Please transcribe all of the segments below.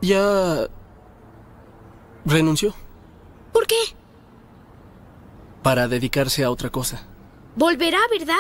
Ya renunció ¿Por qué? para dedicarse a otra cosa. Volverá, ¿verdad?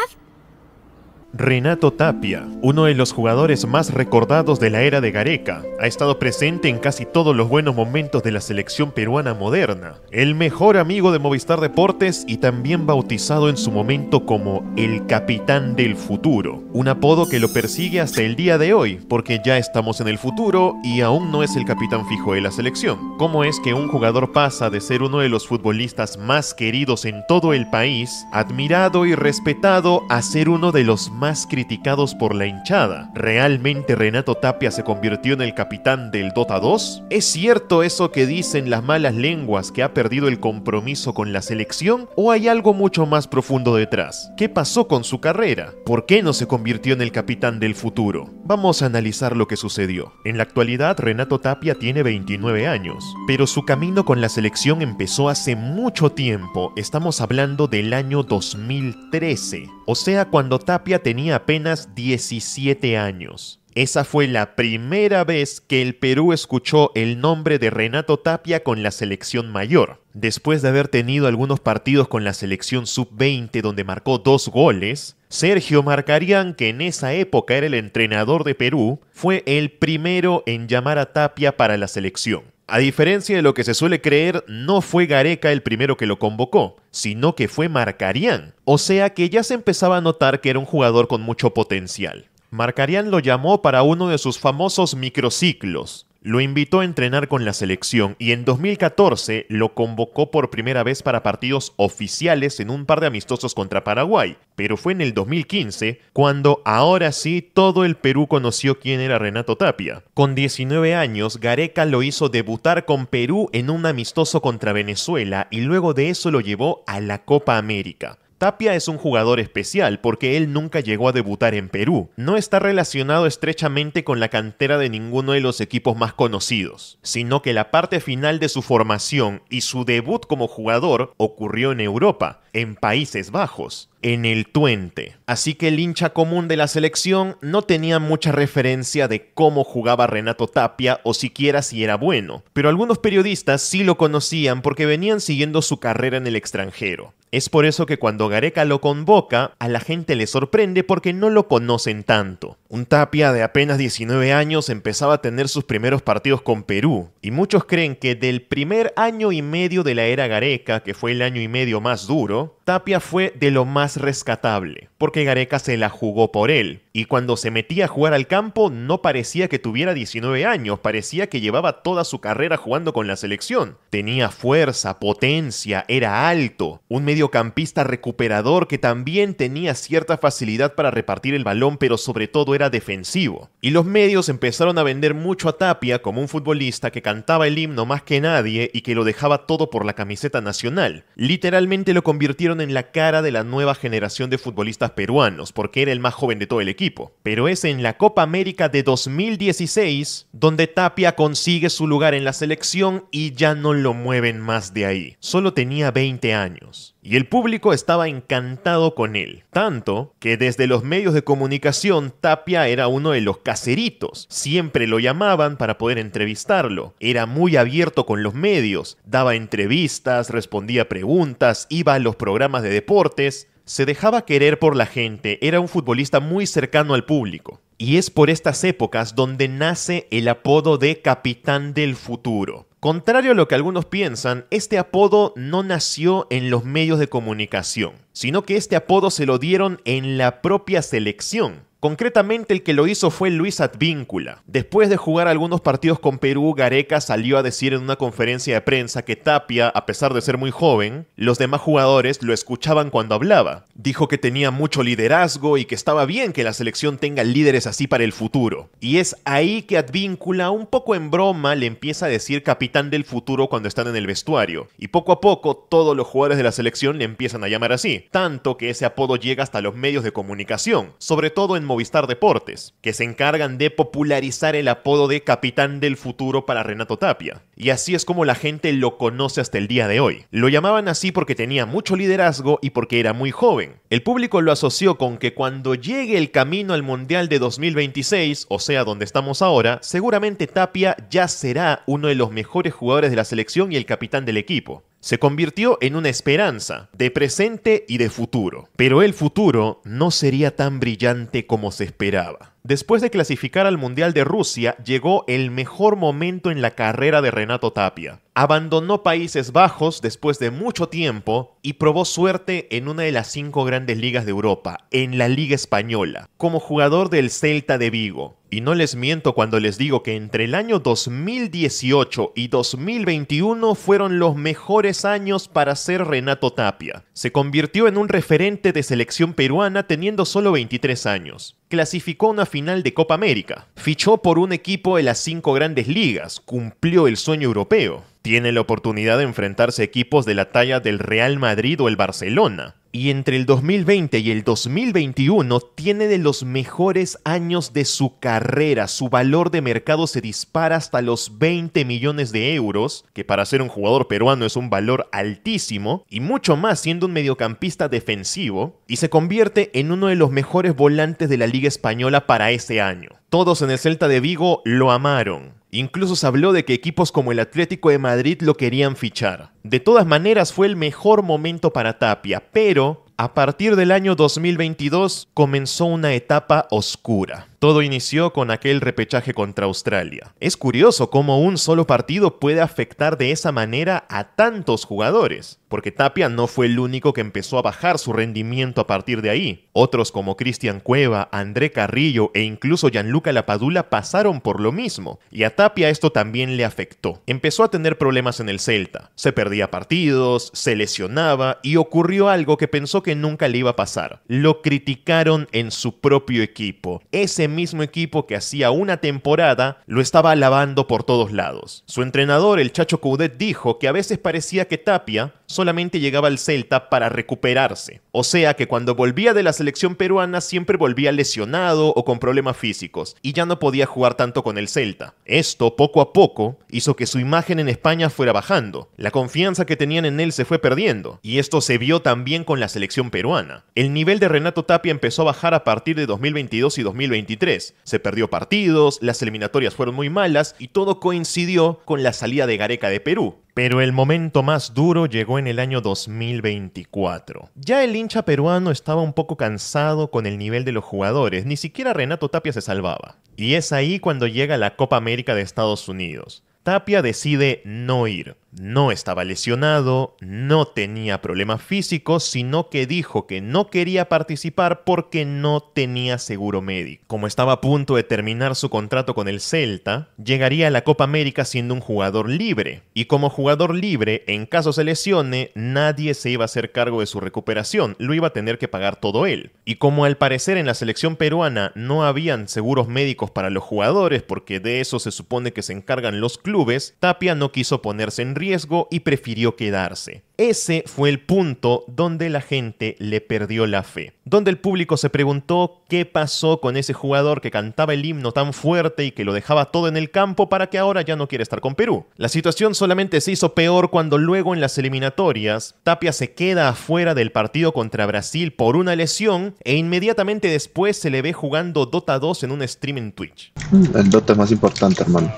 Renato Tapia, uno de los jugadores más recordados de la era de Gareca, ha estado presente en casi todos los buenos momentos de la selección peruana moderna, el mejor amigo de Movistar Deportes y también bautizado en su momento como el capitán del futuro, un apodo que lo persigue hasta el día de hoy, porque ya estamos en el futuro y aún no es el capitán fijo de la selección. ¿Cómo es que un jugador pasa de ser uno de los futbolistas más queridos en todo el país, admirado y respetado, a ser uno de los más criticados por la hinchada? ¿Realmente Renato Tapia se convirtió en el capitán del Dota 2? ¿Es cierto eso que dicen las malas lenguas, que ha perdido el compromiso con la selección? ¿O hay algo mucho más profundo detrás? ¿Qué pasó con su carrera? ¿Por qué no se convirtió en el capitán del futuro? Vamos a analizar lo que sucedió. En la actualidad, Renato Tapia tiene 29 años, pero su camino con la selección empezó hace mucho tiempo. Estamos hablando del año 2013, o sea, cuando Tapia tenía apenas 17 años. Esa fue la primera vez que el Perú escuchó el nombre de Renato Tapia con la selección mayor. Después de haber tenido algunos partidos con la selección sub-20 donde marcó 2 goles, Sergio Marcarián, que en esa época era el entrenador de Perú, fue el primero en llamar a Tapia para la selección. A diferencia de lo que se suele creer, no fue Gareca el primero que lo convocó, sino que fue Marcarián. O sea que ya se empezaba a notar que era un jugador con mucho potencial. Marcarián lo llamó para uno de sus famosos microciclos. Lo invitó a entrenar con la selección y en 2014 lo convocó por primera vez para partidos oficiales en un par de amistosos contra Paraguay. Pero fue en el 2015 cuando ahora sí todo el Perú conoció quién era Renato Tapia. Con 19 años, Gareca lo hizo debutar con Perú en un amistoso contra Venezuela y luego de eso lo llevó a la Copa América. Tapia es un jugador especial porque él nunca llegó a debutar en Perú. No está relacionado estrechamente con la cantera de ninguno de los equipos más conocidos, sino que la parte final de su formación y su debut como jugador ocurrió en Europa, en Países Bajos, en el Twente. Así que el hincha común de la selección no tenía mucha referencia de cómo jugaba Renato Tapia o siquiera si era bueno, pero algunos periodistas sí lo conocían porque venían siguiendo su carrera en el extranjero. Es por eso que cuando Gareca lo convoca, a la gente le sorprende porque no lo conocen tanto. Un Tapia de apenas 19 años empezaba a tener sus primeros partidos con Perú, y muchos creen que del primer año y medio de la era Gareca, que fue el año y medio más duro, Tapia fue de lo más rescatable, porque Gareca se la jugó por él, y cuando se metía a jugar al campo no parecía que tuviera 19 años, parecía que llevaba toda su carrera jugando con la selección. Tenía fuerza, potencia, era alto, un mediocampista recuperador que también tenía cierta facilidad para repartir el balón, pero sobre todo era defensivo. Y los medios empezaron a vender mucho a Tapia como un futbolista que cantaba el himno más que nadie y que lo dejaba todo por la camiseta nacional. Literalmente lo convirtieron en la cara de la nueva generación de futbolistas peruanos, porque era el más joven de todo el equipo. Pero es en la Copa América de 2016 donde Tapia consigue su lugar en la selección y ya no lo mueven más de ahí. Solo tenía 20 años. Y el público estaba encantado con él, tanto que desde los medios de comunicación Tapia era uno de los caseritos. Siempre lo llamaban para poder entrevistarlo. Era muy abierto con los medios, daba entrevistas, respondía preguntas, iba a los programas de deportes. Se dejaba querer por la gente, era un futbolista muy cercano al público. Y es por estas épocas donde nace el apodo de Capitán del Futuro. Contrario a lo que algunos piensan, este apodo no nació en los medios de comunicación, sino que este apodo se lo dieron en la propia selección. Concretamente el que lo hizo fue Luis Advíncula. Después de jugar algunos partidos con Perú, Gareca salió a decir en una conferencia de prensa que Tapia, a pesar de ser muy joven, los demás jugadores lo escuchaban cuando hablaba. Dijo que tenía mucho liderazgo y que estaba bien que la selección tenga líderes así para el futuro. Y es ahí que Advíncula, un poco en broma, le empieza a decir capitán del futuro cuando están en el vestuario. Y poco a poco todos los jugadores de la selección le empiezan a llamar así. Tanto que ese apodo llega hasta los medios de comunicación, sobre todo en Movistar Deportes, que se encargan de popularizar el apodo de Capitán del Futuro para Renato Tapia. Y así es como la gente lo conoce hasta el día de hoy. Lo llamaban así porque tenía mucho liderazgo y porque era muy joven. El público lo asoció con que cuando llegue el camino al Mundial de 2026, o sea, donde estamos ahora, seguramente Tapia ya será uno de los mejores jugadores de la selección y el capitán del equipo. Se convirtió en una esperanza, de presente y de futuro. Pero el futuro no sería tan brillante como se esperaba. Después de clasificar al Mundial de Rusia, llegó el mejor momento en la carrera de Renato Tapia. Abandonó Países Bajos después de mucho tiempo y probó suerte en una de las 5 grandes ligas de Europa, en la Liga Española, como jugador del Celta de Vigo. Y no les miento cuando les digo que entre el año 2018 y 2021 fueron los mejores años para ser Renato Tapia. Se convirtió en un referente de selección peruana teniendo solo 23 años. Clasificó a una final de Copa América. Fichó por un equipo de las 5 grandes ligas. Cumplió el sueño europeo. Tiene la oportunidad de enfrentarse a equipos de la talla del Real Madrid o el Barcelona. Y entre el 2020 y el 2021 tiene de los mejores años de su carrera. Su valor de mercado se dispara hasta los 20 millones de euros, que para ser un jugador peruano es un valor altísimo, y mucho más siendo un mediocampista defensivo, y se convierte en uno de los mejores volantes de la Liga Española para ese año. Todos en el Celta de Vigo lo amaron. Incluso se habló de que equipos como el Atlético de Madrid lo querían fichar. De todas maneras fue el mejor momento para Tapia, pero a partir del año 2022 comenzó una etapa oscura. Todo inició con aquel repechaje contra Australia. Es curioso cómo un solo partido puede afectar de esa manera a tantos jugadores, porque Tapia no fue el único que empezó a bajar su rendimiento a partir de ahí. Otros como Cristian Cueva, André Carrillo e incluso Gianluca Lapadula pasaron por lo mismo, y a Tapia esto también le afectó. Empezó a tener problemas en el Celta, se perdía partidos, se lesionaba y ocurrió algo que pensó que nunca le iba a pasar. Lo criticaron en su propio equipo. Ese mismo equipo que hacía una temporada lo estaba alabando por todos lados. Su entrenador, el Chacho Coudet, dijo que a veces parecía que Tapia solamente llegaba al Celta para recuperarse. O sea que cuando volvía de la selección peruana siempre volvía lesionado o con problemas físicos y ya no podía jugar tanto con el Celta. Esto poco a poco hizo que su imagen en España fuera bajando. La confianza que tenían en él se fue perdiendo y esto se vio también con la selección peruana. El nivel de Renato Tapia empezó a bajar a partir de 2022 y 2023. Se perdió partidos, las eliminatorias fueron muy malas y todo coincidió con la salida de Gareca de Perú. Pero el momento más duro llegó en el año 2024. Ya el hincha peruano estaba un poco cansado con el nivel de los jugadores, ni siquiera Renato Tapia se salvaba. Y es ahí cuando llega la Copa América de Estados Unidos. Tapia decide no ir. No estaba lesionado, no tenía problemas físicos, sino que dijo que no quería participar porque no tenía seguro médico. Como estaba a punto de terminar su contrato con el Celta, llegaría a la Copa América siendo un jugador libre. Y como jugador libre, en caso se lesione, nadie se iba a hacer cargo de su recuperación, lo iba a tener que pagar todo él. Y como al parecer en la selección peruana no habían seguros médicos para los jugadores, porque de eso se supone que se encargan los clubes, Tapia no quiso ponerse en riesgo y prefirió quedarse. Ese fue el punto donde la gente le perdió la fe, donde el público se preguntó qué pasó con ese jugador que cantaba el himno tan fuerte y que lo dejaba todo en el campo para que ahora ya no quiere estar con Perú. La situación solamente se hizo peor cuando luego en las eliminatorias Tapia se queda afuera del partido contra Brasil por una lesión e inmediatamente después se le ve jugando Dota 2 en un stream en Twitch. El Dota es más importante, hermano.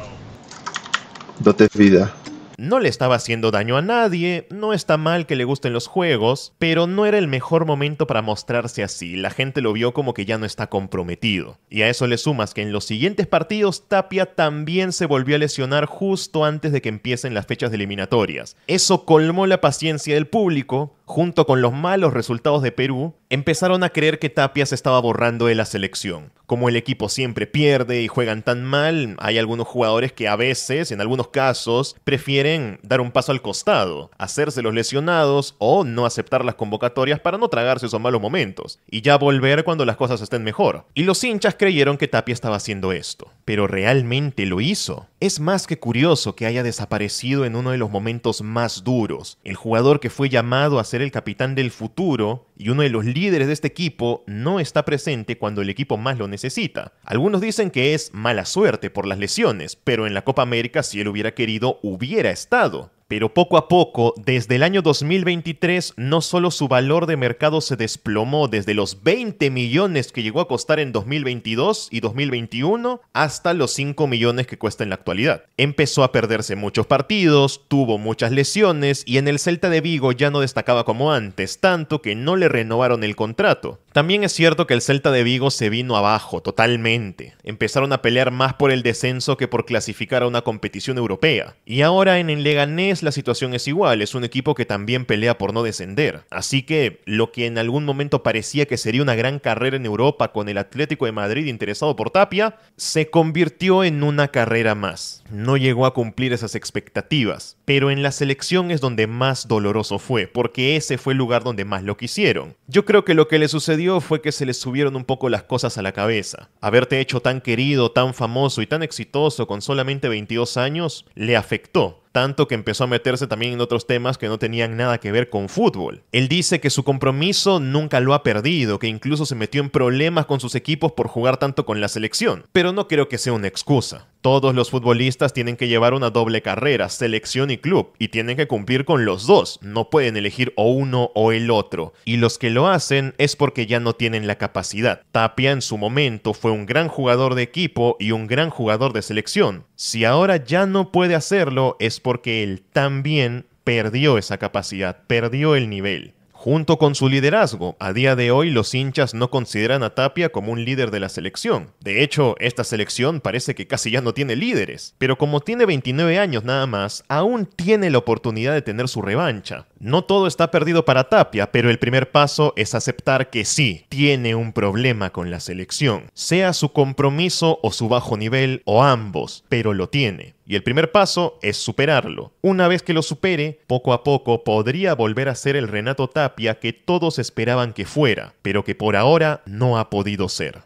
Dota es vida. No le estaba haciendo daño a nadie, no está mal que le gusten los juegos, pero no era el mejor momento para mostrarse así. La gente lo vio como que ya no está comprometido. Y a eso le sumas que en los siguientes partidos Tapia también se volvió a lesionar justo antes de que empiecen las fechas de eliminatorias. Eso colmó la paciencia del público. Junto con los malos resultados de Perú, empezaron a creer que Tapia se estaba borrando de la selección. Como el equipo siempre pierde y juegan tan mal, hay algunos jugadores que a veces, en algunos casos, prefieren dar un paso al costado, hacerse los lesionados o no aceptar las convocatorias para no tragarse esos malos momentos, y ya volver cuando las cosas estén mejor. Y los hinchas creyeron que Tapia estaba haciendo esto, pero realmente lo hizo. Es más que curioso que haya desaparecido en uno de los momentos más duros. El jugador que fue llamado a ser ser el capitán del futuro y uno de los líderes de este equipo no está presente cuando el equipo más lo necesita. Algunos dicen que es mala suerte por las lesiones, pero en la Copa América, si él hubiera querido, hubiera estado. Pero poco a poco, desde el año 2023, no solo su valor de mercado se desplomó desde los 20 millones que llegó a costar en 2022 y 2021 hasta los 5 millones que cuesta en la actualidad. Empezó a perderse muchos partidos, tuvo muchas lesiones y en el Celta de Vigo ya no destacaba como antes, tanto que no le renovaron el contrato. También es cierto que el Celta de Vigo se vino abajo totalmente. Empezaron a pelear más por el descenso que por clasificar a una competición europea. Y ahora en el Leganés la situación es igual, es un equipo que también pelea por no descender. Así que lo que en algún momento parecía que sería una gran carrera en Europa con el Atlético de Madrid interesado por Tapia, se convirtió en una carrera más. No llegó a cumplir esas expectativas, pero en la selección es donde más doloroso fue, porque ese fue el lugar donde más lo quisieron. Yo creo que lo que le sucedió fue que se le subieron un poco las cosas a la cabeza. Haberte hecho tan querido, tan famoso y tan exitoso con solamente 22 años le afectó. Tanto que empezó a meterse también en otros temas que no tenían nada que ver con fútbol. Él dice que su compromiso nunca lo ha perdido, que incluso se metió en problemas con sus equipos por jugar tanto con la selección. Pero no creo que sea una excusa. Todos los futbolistas tienen que llevar una doble carrera, selección y club, y tienen que cumplir con los dos. No pueden elegir o uno o el otro. Y los que lo hacen es porque ya no tienen la capacidad. Tapia en su momento fue un gran jugador de equipo y un gran jugador de selección. Si ahora ya no puede hacerlo es porque él también perdió esa capacidad, perdió el nivel. Junto con su liderazgo, a día de hoy los hinchas no consideran a Tapia como un líder de la selección. De hecho, esta selección parece que casi ya no tiene líderes. Pero como tiene 29 años nada más, aún tiene la oportunidad de tener su revancha. No todo está perdido para Tapia, pero el primer paso es aceptar que sí, tiene un problema con la selección. Sea su compromiso o su bajo nivel o ambos, pero lo tiene. Y el primer paso es superarlo. Una vez que lo supere, poco a poco podría volver a ser el Renato Tapia que todos esperaban que fuera, pero que por ahora no ha podido ser.